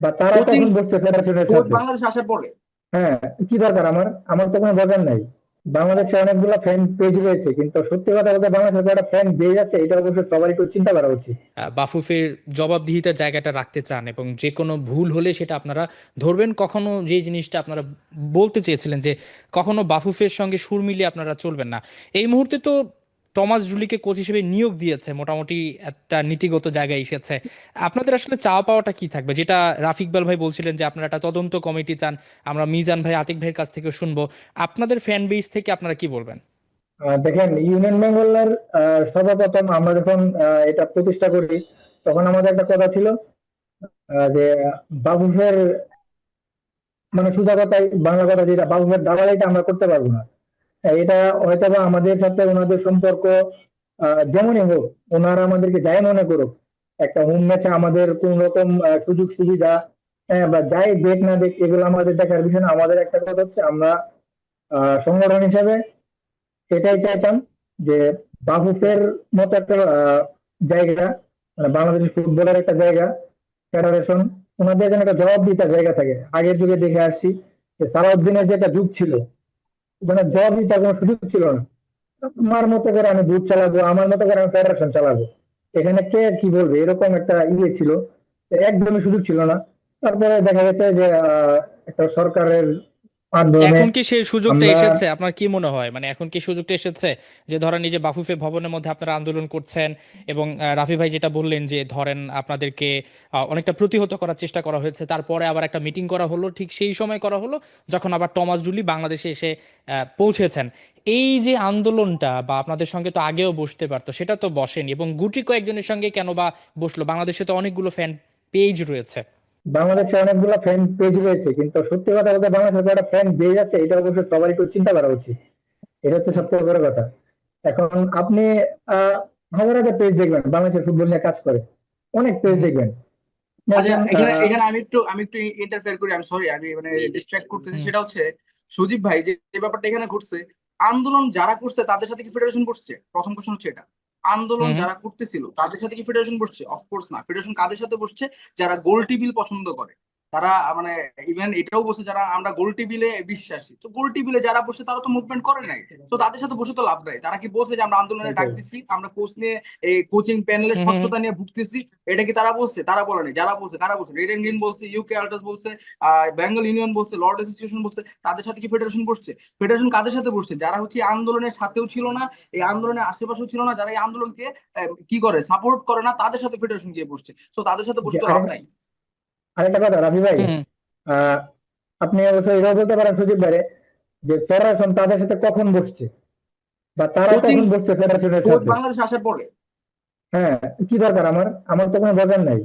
বা তারা কোচিং কখন বসছে ফেডারেশনের কোচ সাথে। বাংলাদেশে আসার পরে। হ্যাঁ, কি দরকার আমার, আমার তো কোনো দরকার নাই। বাংলাদেশে অনেকগুলো ফ্যান পেজ রয়েছে, কিন্তু সত্যি কথা বলতে বাংলাদেশের একটা ফ্যান পেজ আছে, এটা অবশ্যই সবার একটু চিন্তা করা উচিত। বাফুফের জবাবদিহিতার জায়গাটা রাখতে চান এবং যে কোনো ভুল হলে সেটা আপনারা ধরবেন। কখনো যে জিনিসটা আপনারা বলতে চেয়েছিলেন যে কখনো বাফুফের সঙ্গে সুর মিলিয়ে আপনারা চলবেন না। এই মুহূর্তে তো টমাস জুলিকে কোচ হিসেবে নিয়োগ দিয়েছে, মোটামুটি একটা নীতিগত জায়গায় এসেছে। আপনাদের আসলে চাওয়া পাওয়াটা কি থাকবে, যেটা রাফিক ইকবাল ভাই বলছিলেন যে আপনারা একটা তদন্ত কমিটি চান, আমরা মিজান ভাই আতিক ভাইয়ের কাছ থেকে শুনবো, আপনাদের ফ্যান বেস থেকে আপনারা কি বলবেন? দেখেন, ইউনিয়ন বেঙ্গলের সর্বপ্রথম আমরা যখন এটা প্রতিষ্ঠা করি, তখন আমাদের একটা কথা ছিল যে বাফুফের, মানে সোজা কথায় বাংলা কথা যেটা, বাফুফের দালালিটা আমরা করতে পারবো না। এটা হয়তো বা আমাদের সাথে ওনাদের সম্পর্ক যেমনই হোক, ওনারা আমাদেরকে যাই মনে করুক, একটা হোম ম্যাচে আমাদের কোন রকম সুযোগ সুবিধা বা যাই দেখ না দেখ, এগুলো আমাদের দেখার বিষয় না। আমাদের একটা কথা হচ্ছে, আমরা সংগঠন হিসাবে এটাই চাইতাম যে বাফুফের মতো একটা জায়গা, মানে বাংলাদেশের ফুটবলের একটা জায়গা, ফেডারেশন, ওনাদের যেন একটা জবাবদিহিতার জায়গা থাকে। আগের যুগে দেখে আসছি যে সালাউদ্দিনের যে একটা যুগ ছিল, মানে জবাবদিহিতার কোনো সুযোগ ছিল না। আমার মতো করে আমি বুথ চালাবো, আমার মতো করে আমি ফেডারেশন চালাবো, এখানে কে কি বলবে, এরকম একটা ইয়ে ছিল, একদমই সুযোগ ছিল না। তারপরে দেখা গেছে যে একটা সরকারের মাধ্যমে এখন কি সেই সুযোগটা আমরা এসেছে আপনার কি মনে হয়, মানে এখন কি সুযোগটা এসেছে যে ধরেন এই যে বাফুফে ভবনের মধ্যে আপনারা আন্দোলন করছেন এবং রাফি ভাই যেটা বললেন যে ধরেন আপনাদেরকে অনেকটা প্রতিহত করার চেষ্টা করা হয়েছে, তারপরে আবার একটা মিটিং করা হলো, ঠিক সেই সময় করা হলো যখন আবার টমাস জুলি বাংলাদেশে এসে পৌঁছেছেন। এই যে আন্দোলনটা, বা আপনাদের সঙ্গে তো আগেও বসতে পারতো, সেটা তো বসেনি, এবং গুটি কয়েকজনের সঙ্গে কেন বা বসলো? বাংলাদেশে তো অনেকগুলো ফ্যান পেজ রয়েছে। বাংলাদেশে অনেকগুলো ফ্যান পেজ রয়েছে, কিন্তু সত্যি কথা বলতে বাংলাদেশের একটা ফ্যান পেজ আছে, এটা অবশ্যই সবার একটু চিন্তা করা উচিত। এটা হচ্ছে সবথেকে বড় কথা। এখন আপনি আহ হাজার হাজার পেজ দেখবেন বাংলাদেশের ফুটবল নিয়ে কাজ করে, অনেক পেজ হুম। দেখবেন। আচ্ছা, দেখবেন এখানে এখানে আমি একটু ইন্টারফেয়ার করি, আমি সরি, আমি মানে ডিস্ট্রাক্ট করতেছি। হুম। সেটা হচ্ছে সজীব ভাই, যে যে ব্যাপারটা এখানে ঘটছে, আন্দোলন যারা করছে তাদের সাথে কি ফেডারেশন বসছে? প্রথম কোশ্চেন হচ্ছে এটা। আন্দোলন হুম। যারা করতেছিল তাদের সাথে কি ফেডারেশন বসছে? অফকোর্স না। ফেডারেশন কাদের সাথে বসছে? যারা গোল টেবিল পছন্দ করে, তারা মানে ইভেন এটাও বসে যারা আমরা গোল টেবিলে বিশ্বাসী। তো গোল টেবিলে যারা বসে তারা তো মুভমেন্ট করে নাই, তো তাদের সাথে বসে তো লাভ নাই। তারা কি বলছে যে আমরা আন্দোলনে ডাক এটাই। দিচ্ছি, আমরা কোচ নিয়ে এই কোচিং প্যানেলের হুম। হুম। স্বচ্ছতা নিয়ে ভুগতেছি? এটা কি তারা বলছে? তারা বলে নাই। যারা বলছে, কারা বলছে? রেড ইন্ডিয়ান বলছে, ইউকে আল্ট্রাস বলছে, বেঙ্গল ইউনিয়ন বলছে, লর্ড অ্যাসোসিয়েশন বলছে। তাদের সাথে কি ফেডারেশন বসছে? ফেডারেশন কাদের সাথে বসছে? যারা হচ্ছে এই আন্দোলনের সাথেও ছিল না, এই আন্দোলনের আশেপাশেও ছিল না, যারা এই আন্দোলনকে কি করে, সাপোর্ট করে না, তাদের সাথে ফেডারেশন গিয়ে বসছে। তো তাদের সাথে যে বসে তো লাভ আরেক নাই। আরেকটা কথা রাফি ভাই, হুম। আহ আপনি অবশ্যই এটাও বলতে পারেন সুজিত ভাই, যে ফেডারেশন তাদের সাথে কখন বসছে, বা তারা কোচিং কখন বসছে ফেডারেশনের কোচ সাথে। বাংলাদেশে আসার পরে। হ্যাঁ, কি দরকার আমার, আমার তো কোনো দরকার নাই।